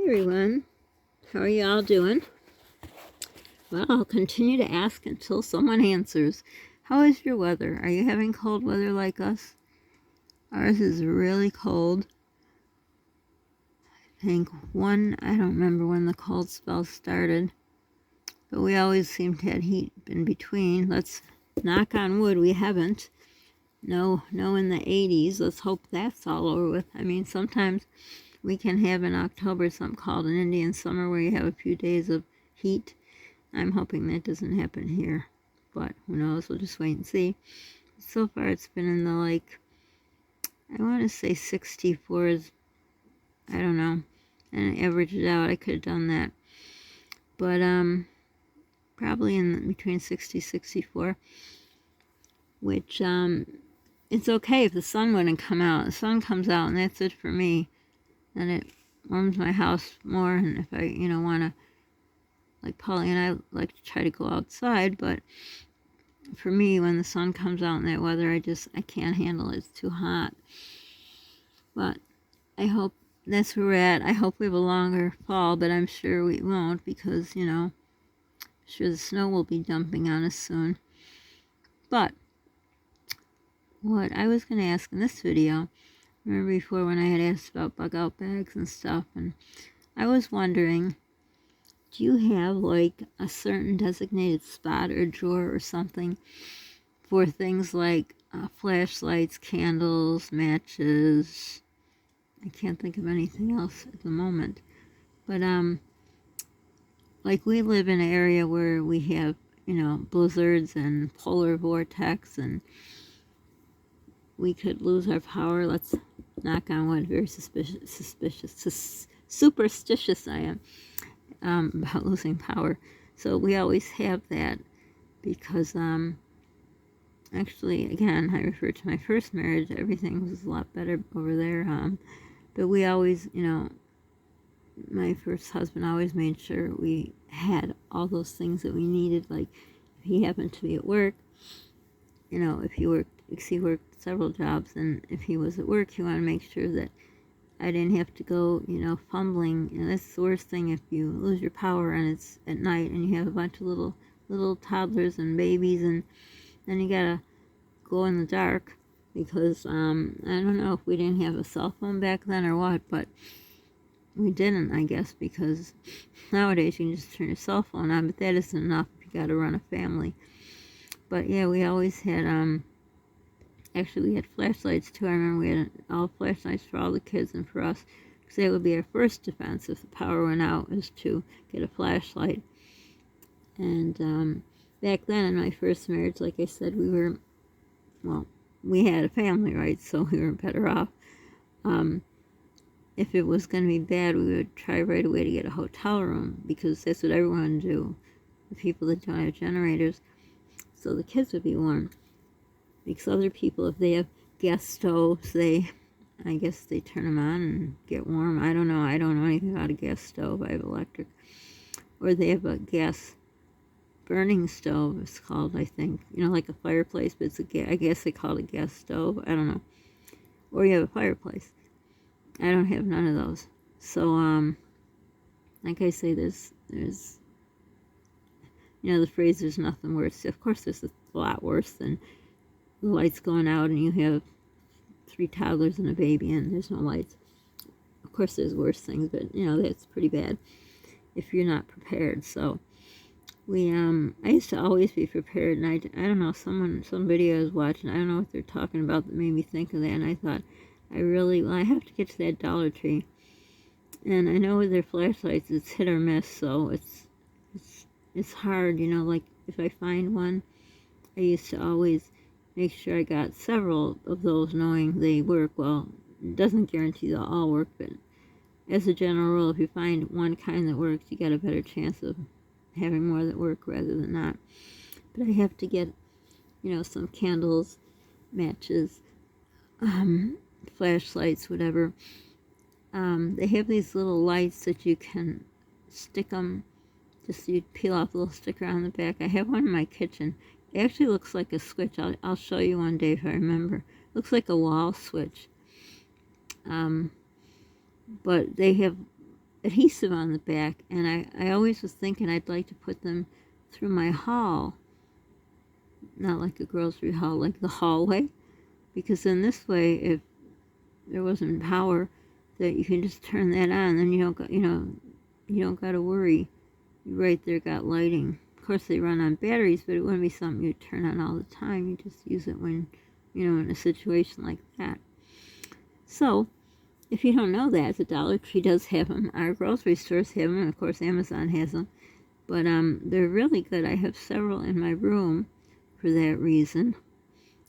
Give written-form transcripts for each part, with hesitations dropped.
everyone, how are you all doing? Well, I'll continue to ask until someone answers. How is your weather? Are you having cold weather like us? Ours is really cold. I think I don't remember when the cold spell started, but we always seem to have heat in between. Let's knock on wood, we haven't. No in the 80s. Let's hope that's all over with. I mean, sometimes we can have in October something called an Indian summer where you have a few days of heat. I'm hoping that doesn't happen here, but who knows, we'll just wait and see. So far it's been in the I want to say 64s, I don't know, and average it out. I could have done that, but probably in between 60 64, which it's okay if the sun wouldn't come out. The sun comes out and that's it for me, and it warms my house more. And if I want to, like Polly and I like to try to go outside, but for me, when the sun comes out in that weather, I can't handle it. It's too hot. But I hope that's where we're at. I hope we have a longer fall, but I'm sure we won't because, sure the snow will be dumping on us soon. But what I was going to ask in this video, remember before when I had asked about bug out bags and stuff, and I was wondering, do you have like a certain designated spot or drawer or something for things like flashlights, candles, matches? I can't think of anything else at the moment. But like we live in an area where we have, blizzards and polar vortex, and we could lose our power. Let's knock on wood. Very superstitious I am about losing power. So we always have that because actually, again, I refer to my first marriage. Everything was a lot better over there. But we always, my first husband always made sure we had all those things that we needed. Like if he happened to be at work, if he worked several jobs, and if he was at work, he wanted to make sure that I didn't have to go, fumbling. And that's the worst thing if you lose your power and it's at night and you have a bunch of little toddlers and babies, and then you gotta go in the dark because I don't know if we didn't have a cell phone back then or what, but we didn't, I guess, because nowadays you can just turn your cell phone on, but that isn't enough if you gotta run a family. But yeah, we always had actually we had flashlights too. I remember we had all flashlights for all the kids and for us, because that would be our first defense if the power went out, is to get a flashlight. And back then in my first marriage, like I said, we had a family, right? So we were better off. If it was going to be bad, we would try right away to get a hotel room, because that's what everyone would do, the people that don't have generators, so the kids would be warm. Because other people, if they have gas stoves, I guess they turn them on and get warm. I don't know anything about a gas stove. I have electric. Or they have a gas burning stove, it's called, I think. Like a fireplace, but I guess they call it a gas stove. I don't know. Or you have a fireplace. I don't have none of those. So, like I say, there's the phrase, there's nothing worse. Of course, there's a lot worse than the lights going out and you have 3 toddlers and a baby and there's no lights. Of course, there's worse things, but, that's pretty bad if you're not prepared. So, I used to always be prepared, and I don't know, some video I was watching, I don't know what they're talking about that made me think of that, and I thought, I have to get to that Dollar Tree, and I know with their flashlights, it's hit or miss, so it's hard, like, if I find one, I used to always make sure I got several of those, knowing they work. Well, it doesn't guarantee they'll all work, but as a general rule, if you find one kind that works, you got a better chance of having more that work rather than not. But I have to get, some candles, matches, flashlights, whatever. They have these little lights that you can stick them, just you peel off a little sticker on the back. I have one in my kitchen. It actually looks like a switch. I'll show you one day if I remember. It looks like a wall switch. But they have adhesive on the back, and I always was thinking I'd like to put them through my hall, not like a grocery hall, like the hallway, because in this way, if there wasn't power, that you can just turn that on, then you don't got, you don't got to worry. You right there got lighting. Of course, they run on batteries, but it wouldn't be something you turn on all the time. You just use it when, in a situation like that. So, if you don't know that, the Dollar Tree does have them. Our grocery stores have them, and of course Amazon has them. But they're really good. I have several in my room for that reason.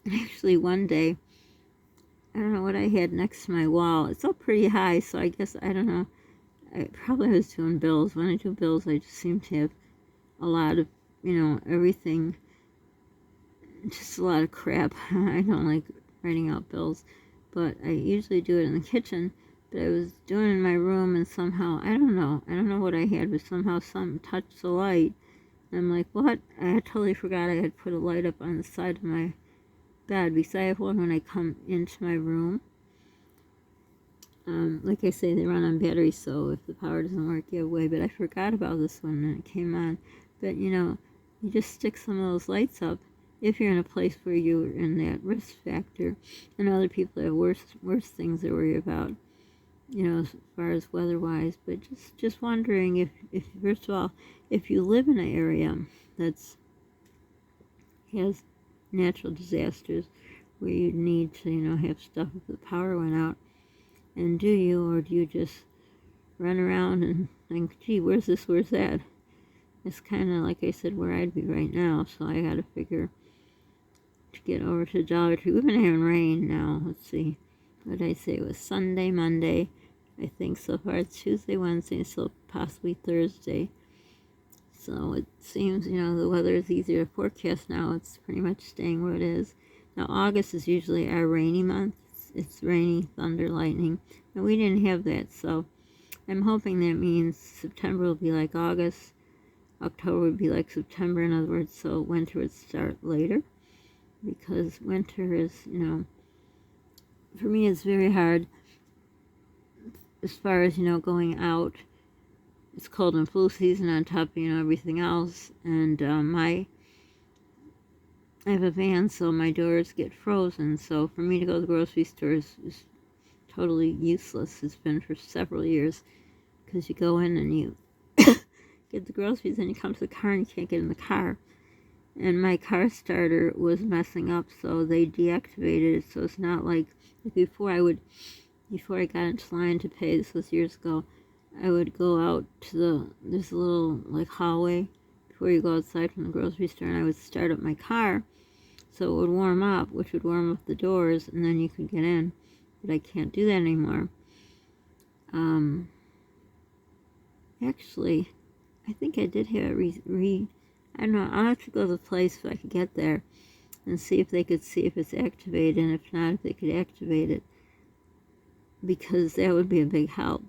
And actually, one day, I don't know what I had next to my wall. It's up pretty high, so I guess, I don't know. I probably was doing bills. When I do bills, I just seem to have a lot of, everything. Just a lot of crap. I don't like writing out bills. But I usually do it in the kitchen. But I was doing it in my room, and somehow, I don't know what I had, but somehow something touched the light. And I'm like, what? I totally forgot I had put a light up on the side of my bed, because I have one when I come into my room. Like I say, they run on batteries, so if the power doesn't work, you have away. But I forgot about this one, and it came on. But, you just stick some of those lights up if you're in a place where you're in that risk factor, and other people have worse things to worry about, as far as weather-wise. But just wondering if first of all, if you live in an area that's has natural disasters where you need to, have stuff if the power went out, and do you just run around and think, gee, where's this, where's that? It's kind of, like I said, where I'd be right now, so I gotta figure to get over to Dollar Tree. We've been having rain now. Let's see. What did I say? It was Sunday, Monday. I think so far it's Tuesday, Wednesday, so possibly Thursday. So it seems, the weather is easier to forecast now. It's pretty much staying where it is. Now, August is usually our rainy month. It's rainy, thunder, lightning, and we didn't have that, so I'm hoping that means September will be like August, October would be like September, in other words, so winter would start later, because winter is, for me it's very hard as far as, going out. It's cold and flu season on top of, everything else, and I have a van, so my doors get frozen, so for me to go to the grocery store is totally useless. It's been for several years, because you go in and you get the groceries, and you come to the car and you can't get in the car. And my car starter was messing up, so they deactivated it, so it's not like before I got into line to pay, this was years ago, I would go out to there's a little, like, hallway before you go outside from the grocery store, and I would start up my car so it would warm up, which would warm up the doors, and then you could get in. But I can't do that anymore. Actually, I think I did have it I don't know, I'll have to go to the place so I could get there and see if they could see if it's activated, and if not, if they could activate it, because that would be a big help.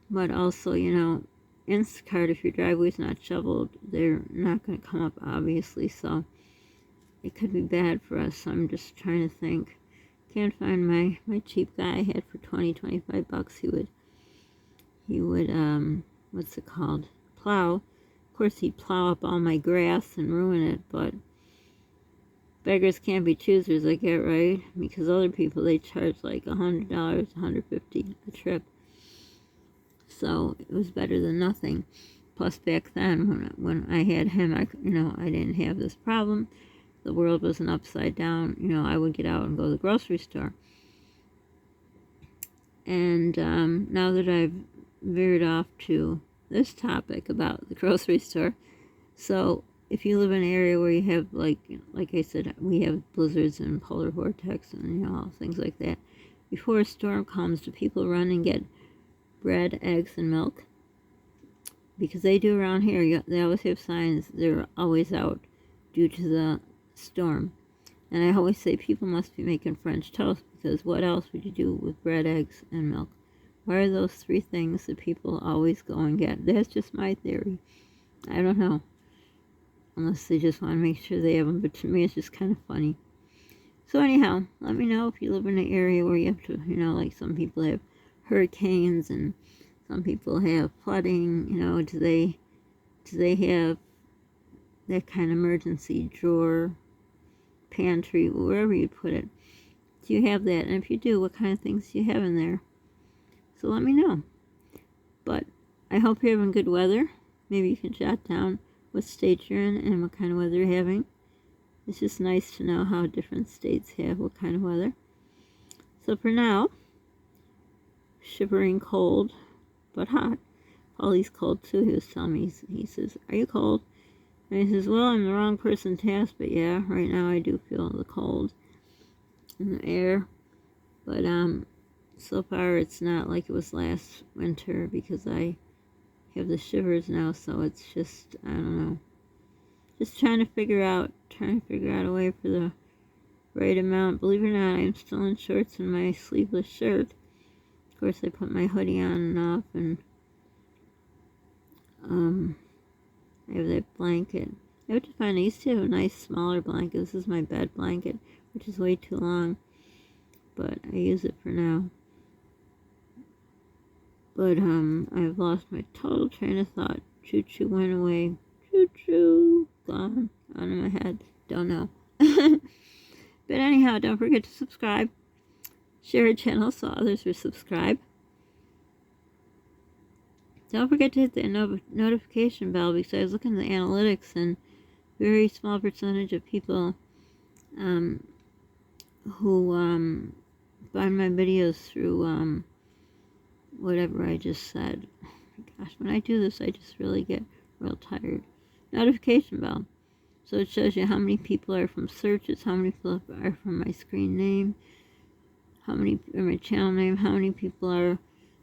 But also, Instacart, if your driveway's not shoveled, they're not going to come up, obviously, so it could be bad for us. I'm just trying to think. Can't find my cheap guy I had for $25. He would what's it called? Plow. Of course, he'd plow up all my grass and ruin it, but beggars can't be choosers, I get, right? Because other people, they charge like $100, $150 a trip. So it was better than nothing. Plus, back then, when I had him, I didn't have this problem. The world wasn't upside down. I would get out and go to the grocery store. And now that I've veered off to this topic about the grocery store, so if you live in an area where you have, like I said, we have blizzards and polar vortex and things like that, before a storm comes, do people run and get bread, eggs, and milk? Because they do around here. They always have signs, they're always out due to the storm. And I always say people must be making French toast, because what else would you do with bread, eggs, and milk? Why are those three things that people always go and get? That's just my theory. I don't know. Unless they just want to make sure they have them. But to me, it's just kind of funny. So anyhow, let me know if you live in an area where you have to, like some people have hurricanes and Some people have flooding, you know, do they have that kind of emergency drawer, pantry, wherever you put it? Do you have that? And if you do, what kind of things do you have in there? So let me know. But I hope you're having good weather. Maybe you can jot down what state you're in and what kind of weather you're having. It's just nice to know how different states have what kind of weather. So for now, shivering cold, but hot. Paulie's cold too. He was telling me, he says, "Are you cold?" And he says, "Well, I'm the wrong person to ask, but yeah, right now I do feel the cold in the air." But so far it's not like it was last winter because I have the shivers now, so it's just, I don't know. Just trying to figure out a way for the right amount. Believe it or not, I'm still in shorts and my sleeveless shirt. Of course, I put my hoodie on and off, and I have that blanket. I have to find, I used to have a nice smaller blanket. This is my bed blanket, which is way too long, but I use it for now. But I've lost my total train of thought. Choo-choo went away. Choo-choo, gone, out of my head. Don't know. But anyhow, don't forget to subscribe. Share our channel so others will subscribe. Don't forget to hit the notification bell, because I was looking at the analytics and very small percentage of people who find my videos through whatever I just said. Gosh, when I do this, I just really get real tired. Notification bell. So it shows you how many people are from searches, how many people are from my screen name, how many are my channel name, how many people are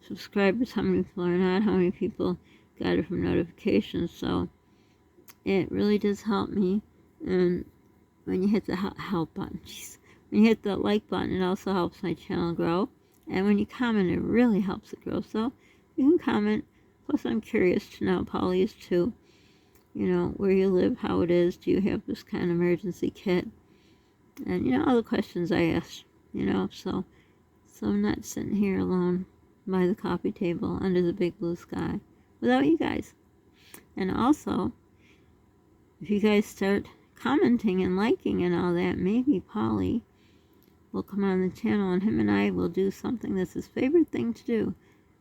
subscribers, how many people are not, how many people got it from notifications. So it really does help me. And when you hit the help button, when you hit the like button, it also helps my channel grow. And when you comment, it really helps it grow. So you can comment. Plus, I'm curious to know, Polly is too, you know, where you live, how it is, do you have this kind of emergency kit? And, you know, all the questions I asked, you know, so I'm not sitting here alone by the coffee table under the big blue sky without you guys. And also, if you guys start commenting and liking and all that, maybe Polly will come on the channel and him and I will do something that's his favorite thing to do.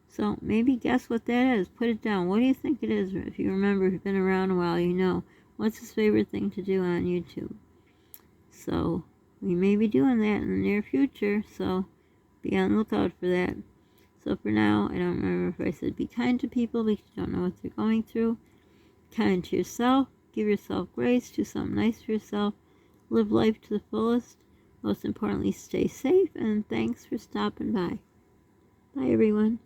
So maybe guess what that is. Put it down. What do you think it is? If you remember, if you've been around a while, you know. What's his favorite thing to do on YouTube? So we may be doing that in the near future. So be on the lookout for that. So for now, I don't remember if I said be kind to people because you don't know what they're going through. Kind to yourself. Give yourself grace. Do something nice for yourself. Live life to the fullest. Most importantly, stay safe. And thanks for stopping by. Bye, everyone.